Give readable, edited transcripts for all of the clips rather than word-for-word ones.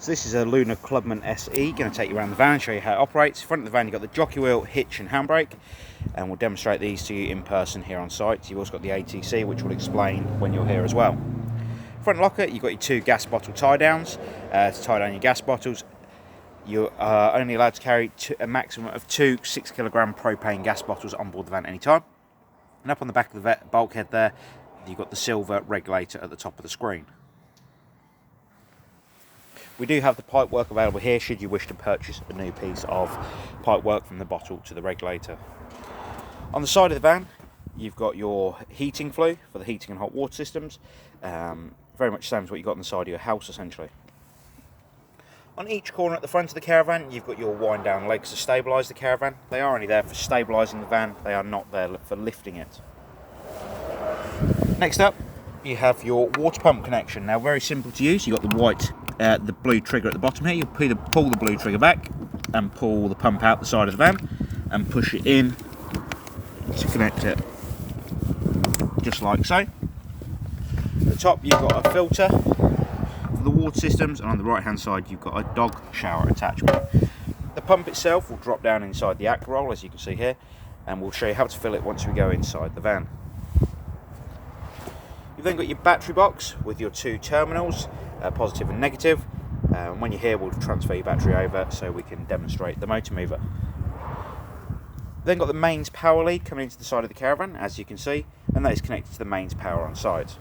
So this is a Lunar Clubman SE, going to take you around the van and show you how it operates. Front of the van you've got the jockey wheel, hitch and handbrake, and we'll demonstrate these to you in person here on site. You've also got the ATC, which will explain when you're here as well. Front locker, you've got your 2 gas bottle tie downs to tie down your gas bottles. You are only allowed to carry a maximum of 2 6-kilogram propane gas bottles on board the van at any time. And up on the back of the bulkhead there, you've got the silver regulator at the top of the screen. We do have the pipework available here should you wish to purchase a new piece of pipework from the bottle to the regulator. On the side of the van, you've got your heating flue for the heating and hot water systems. Very much the same as what you've got on the side of your house, essentially. On each corner at the front of the caravan, you've got your wind down legs to stabilise the caravan. They are only there for stabilising the van, they are not there for lifting it. Next up, you have your water pump connection. Now, very simple to use. You've got the blue trigger at the bottom here. You pull the blue trigger back and pull the pump out the side of the van and push it in to connect it, just like so. At the top you've got a filter for the water systems, and on the right hand side you've got a dog shower attachment. The pump itself will drop down inside the aqua roll, as you can see here, and we'll show you how to fill it once we go inside the van. You've then got your battery box with your 2 terminals, positive and negative. When you're here, we'll transfer your battery over so we can demonstrate the motor mover. Then got the mains power lead coming into the side of the caravan, as you can see, and that is connected to the mains power on site.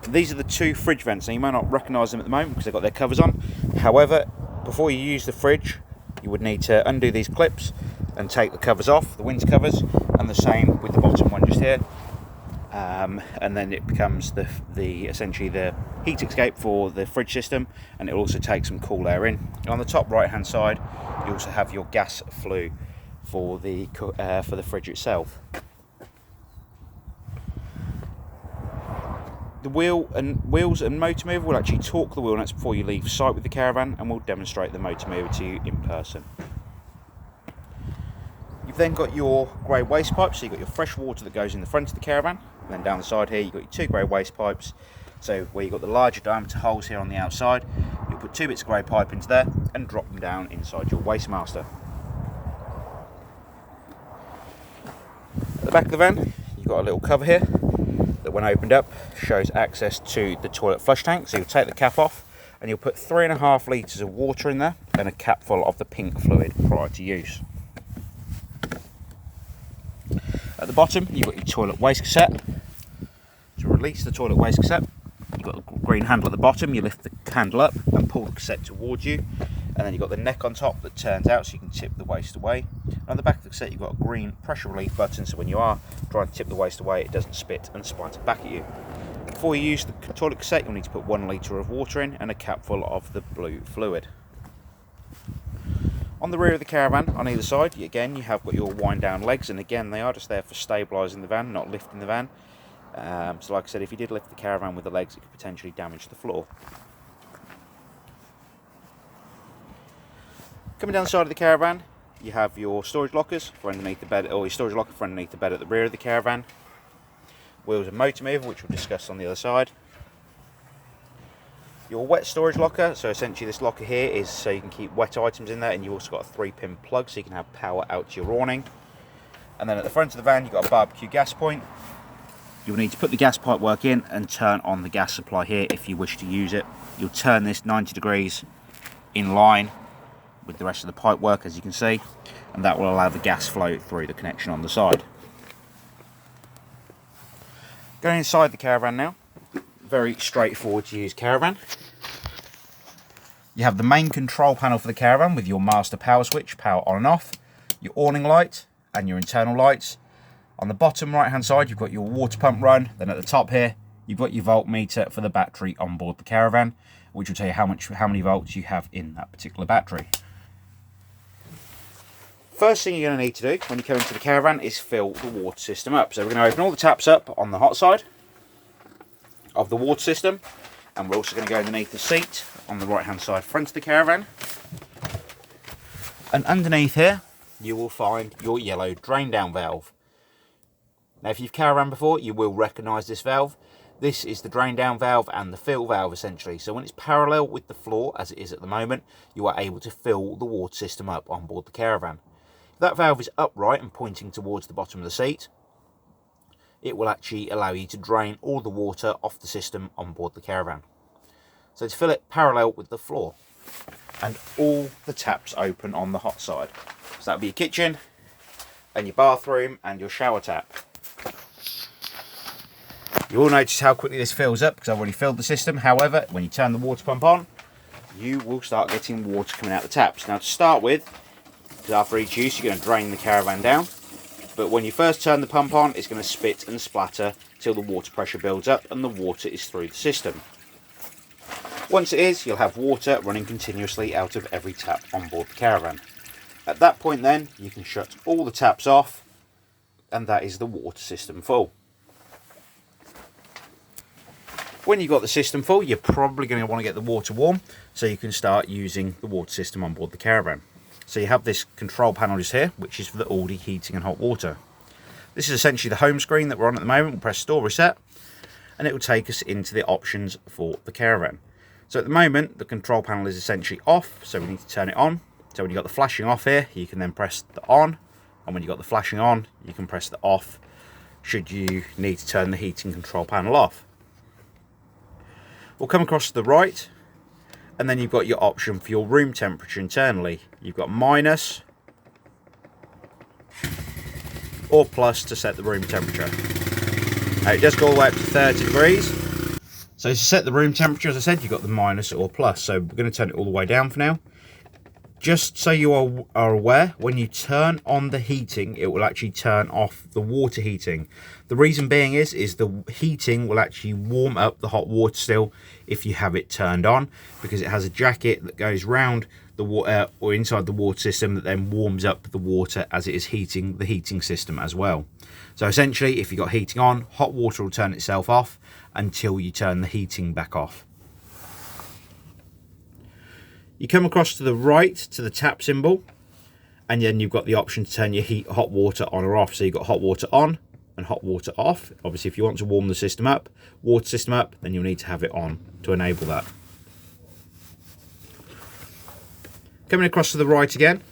These are the 2 fridge vents. Now, you might not recognise them at the moment because they've got their covers on. However, before you use the fridge, you would need to undo these clips and take the covers off, the winter covers, and the same with the bottom one just here. And then it becomes essentially the heat escape for the fridge system, and it will also take some cool air in. And on the top right hand side, you also have your gas flue for the fridge itself. The wheels and motor mover will actually torque the wheel nuts before you leave site with the caravan, and we'll demonstrate the motor mover to you in person. You've then got your grey waste pipes, so you've got your fresh water that goes in the front of the caravan, and then down the side here you've got your 2 grey waste pipes. So where you've got the larger diameter holes here on the outside, you'll put 2 bits of grey pipe into there and drop them down inside your waste master. At the back of the van, you've got a little cover here that, when opened up, shows access to the toilet flush tank. So you'll take the cap off and you'll put 3.5 litres of water in there and a cap full of the pink fluid prior to use. At the bottom, you've got your toilet waste cassette. To release the toilet waste cassette, you've got a green handle at the bottom. You lift the handle up and pull the cassette towards you, and then you've got the neck on top that turns out so you can tip the waste away. And on the back of the cassette, you've got a green pressure relief button, so when you are trying to tip the waste away, it doesn't spit and splatter back at you. Before you use the toilet cassette, you'll need to put 1 litre of water in and a cap full of the blue fluid. On the rear of the caravan, on either side, again, you have got your wind down legs, and again, they are just there for stabilising the van, not lifting the van. So like I said, if you did lift the caravan with the legs, it could potentially damage the floor. Coming down the side of the caravan, you have your storage lockers for underneath the bed, or your storage locker for underneath the bed at the rear of the caravan. Wheels and motor mover, which we'll discuss on the other side. Your wet storage locker, so essentially this locker here is so you can keep wet items in there, and you've also got a 3-pin plug so you can have power out to your awning. And then at the front of the van you've got a barbecue gas point. You'll need to put the gas pipe work in and turn on the gas supply here if you wish to use it. You'll turn this 90 degrees in line with the rest of the pipe work, as you can see, and that will allow the gas flow through the connection on the side. Going inside the caravan now, very straightforward to use caravan. You have the main control panel for the caravan with your master power switch, power on and off, your awning light and your internal lights. On the bottom right hand side you've got your water pump run, then at the top here you've got your voltmeter for the battery on board the caravan, which will tell you how many volts you have in that particular battery. First thing you're going to need to do when you come into the caravan is fill the water system up. So we're going to open all the taps up on the hot side of the water system, and we're also going to go underneath the seat on the right hand side front of the caravan, and underneath here you will find your yellow drain down valve. Now if you've caravan before, you will recognise this valve. This is the drain down valve and the fill valve essentially. So when it's parallel with the floor, as it is at the moment, you are able to fill the water system up on board the caravan. If that valve is upright and pointing towards the bottom of the seat, it will actually allow you to drain all the water off the system on board the caravan. So to fill it parallel with the floor, and all the taps open on the hot side. So that'll be your kitchen and your bathroom and your shower tap. You will notice how quickly this fills up because I've already filled the system. However, when you turn the water pump on, you will start getting water coming out the taps. Now to start with, because after each use you're going to drain the caravan down, but when you first turn the pump on, it's going to spit and splatter till the water pressure builds up and the water is through the system. Once it is, you'll have water running continuously out of every tap on board the caravan. At that point then, you can shut all the taps off, and that is the water system full. When you've got the system full, you're probably going to want to get the water warm so you can start using the water system on board the caravan. So you have this control panel just here, which is for the Aldi heating and hot water. This is essentially the home screen that we're on at the moment. We'll press store reset and it will take us into the options for the caravan. So at the moment, the control panel is essentially off, so we need to turn it on. So when you've got the flashing off here, you can then press the on, and when you've got the flashing on, you can press the off should you need to turn the heating control panel off. We'll come across to the right, and then you've got your option for your room temperature internally. You've got minus or plus to set the room temperature. Now it does go all the way up to 30 degrees. So to set the room temperature, as I said, you've got the minus or plus. So we're going to turn it all the way down for now. Just so you are aware, when you turn on the heating, it will actually turn off the water heating. The reason being is the heating will actually warm up the hot water still if you have it turned on, because it has a jacket that goes round the water or inside the water system that then warms up the water as it is heating the heating system as well. So essentially, if you've got heating on, hot water will turn itself off until you turn the heating back off. You come across to the right to the tap symbol, and then you've got the option to turn your hot water on or off. So you've got hot water on and hot water off. Obviously, if you want to warm the system up, water system up, then you'll need to have it on to enable that. Coming across to the right again,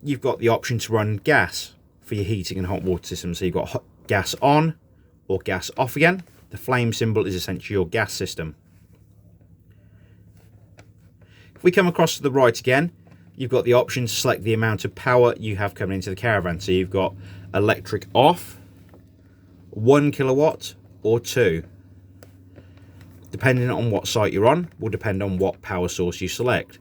you've got the option to run gas for your heating and hot water system. So you've got gas on or gas off again. The flame symbol is essentially your gas system. If we come across to the right again, you've got the option to select the amount of power you have coming into the caravan. So you've got electric off, 1 kilowatt or 2. Depending on what site you're on, will depend on what power source you select.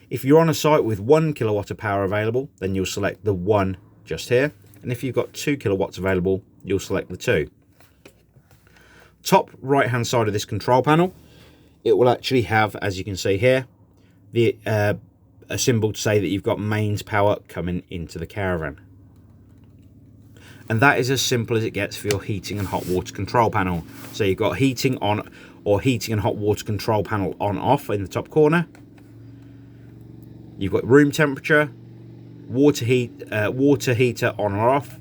If you're on a site with 1 kilowatt of power available, then you'll select the 1 just here. And if you've got 2 kilowatts available, you'll select the 2. Top right hand side of this control panel, it will actually have, as you can see here, the a symbol to say that you've got mains power coming into the caravan. And that is as simple as it gets for your heating and hot water control panel. So you've got heating on or heating and hot water control panel on off in the top corner. You've got room temperature, water heater on or off,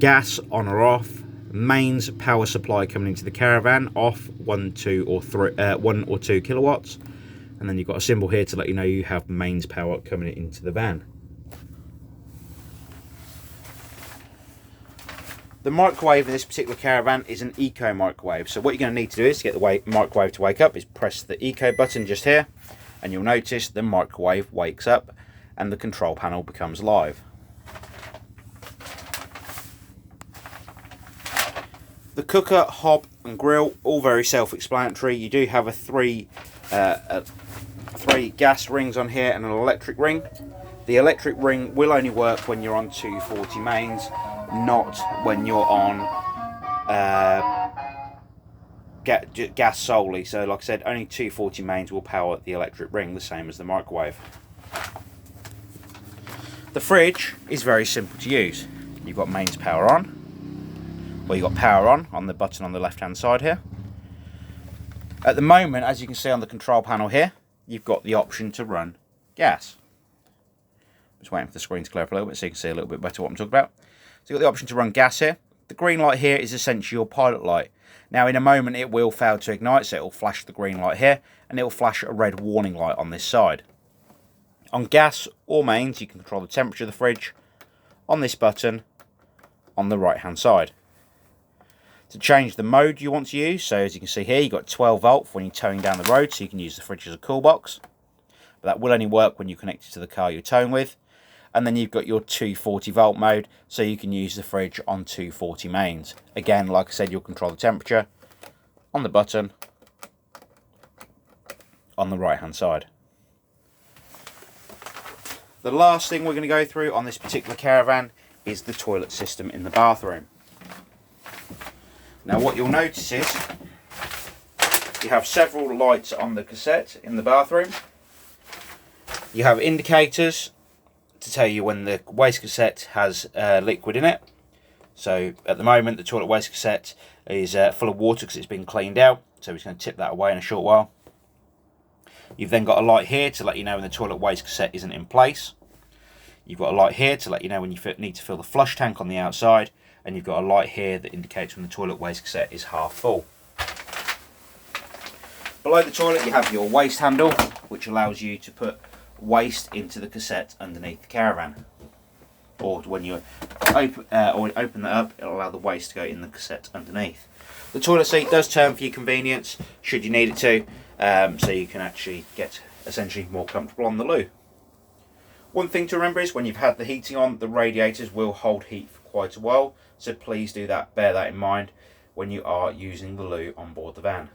gas on or off, mains power supply coming into the caravan off 1 or 2 kilowatts. And then you've got a symbol here to let you know you have mains power coming into the van. The microwave in this particular caravan is an eco microwave. So what you're going to need to do is to get the microwave to wake up is press the eco button just here, and you'll notice the microwave wakes up and the control panel becomes live. The cooker, hob and grill, all very self-explanatory. You do have a three gas rings on here and an electric ring. The electric ring will only work when you're on 240 mains, not when you're on gas solely. So like I said, only 240 mains will power the electric ring, the same as the microwave. The fridge is very simple to use. You've got mains power on, or you've got power on the button on the left hand side here. At the moment, as you can see on the control panel here, you've got the option to run gas. Just waiting for the screen to clear up a little bit so you can see a little bit better what I'm talking about. So you've got the option to run gas here. The green light here is essentially your pilot light. Now in a moment it will fail to ignite, so it will flash the green light here, and it will flash a red warning light on this side. On gas or mains, you can control the temperature of the fridge on this button on the right hand side. To change the mode you want to use, so as you can see here, you've got 12 volt for when you're towing down the road, so you can use the fridge as a cool box. But that will only work when you connect it to the car you're towing with. And then you've got your 240 volt mode, so you can use the fridge on 240 mains. Again, like I said, you'll control the temperature on the button on the right hand side. The last thing we're going to go through on this particular caravan is the toilet system in the bathroom. Now what you'll notice is you have several lights on the cassette in the bathroom. You have indicators to tell you when the waste cassette has liquid in it. So at the moment the toilet waste cassette is full of water because it's been cleaned out, so it's going to tip that away in a short while. You've then got a light here to let you know when the toilet waste cassette isn't in place. You've got a light here to let you know when you need to fill the flush tank on the outside, and you've got a light here that indicates when the toilet waste cassette is half full. Below the toilet you have your waste handle, which allows you to put waste into the cassette underneath the caravan, or when you open that up, it'll allow the waste to go in the cassette underneath. The toilet seat does turn for your convenience should you need it to, so you can actually get essentially more comfortable on the loo. One thing to remember is when you've had the heating on, the radiators will hold heat for quite a while, so please do that, bear that in mind when you are using the loo on board the van.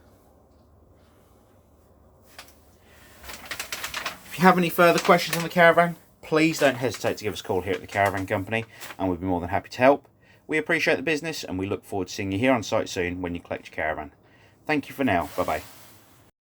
If you have any further questions on the caravan, please don't hesitate to give us a call here at the Caravan Company, and we'd be more than happy to help. We appreciate the business, and we look forward to seeing you here on site soon when you collect your caravan. Thank you for now. Bye bye.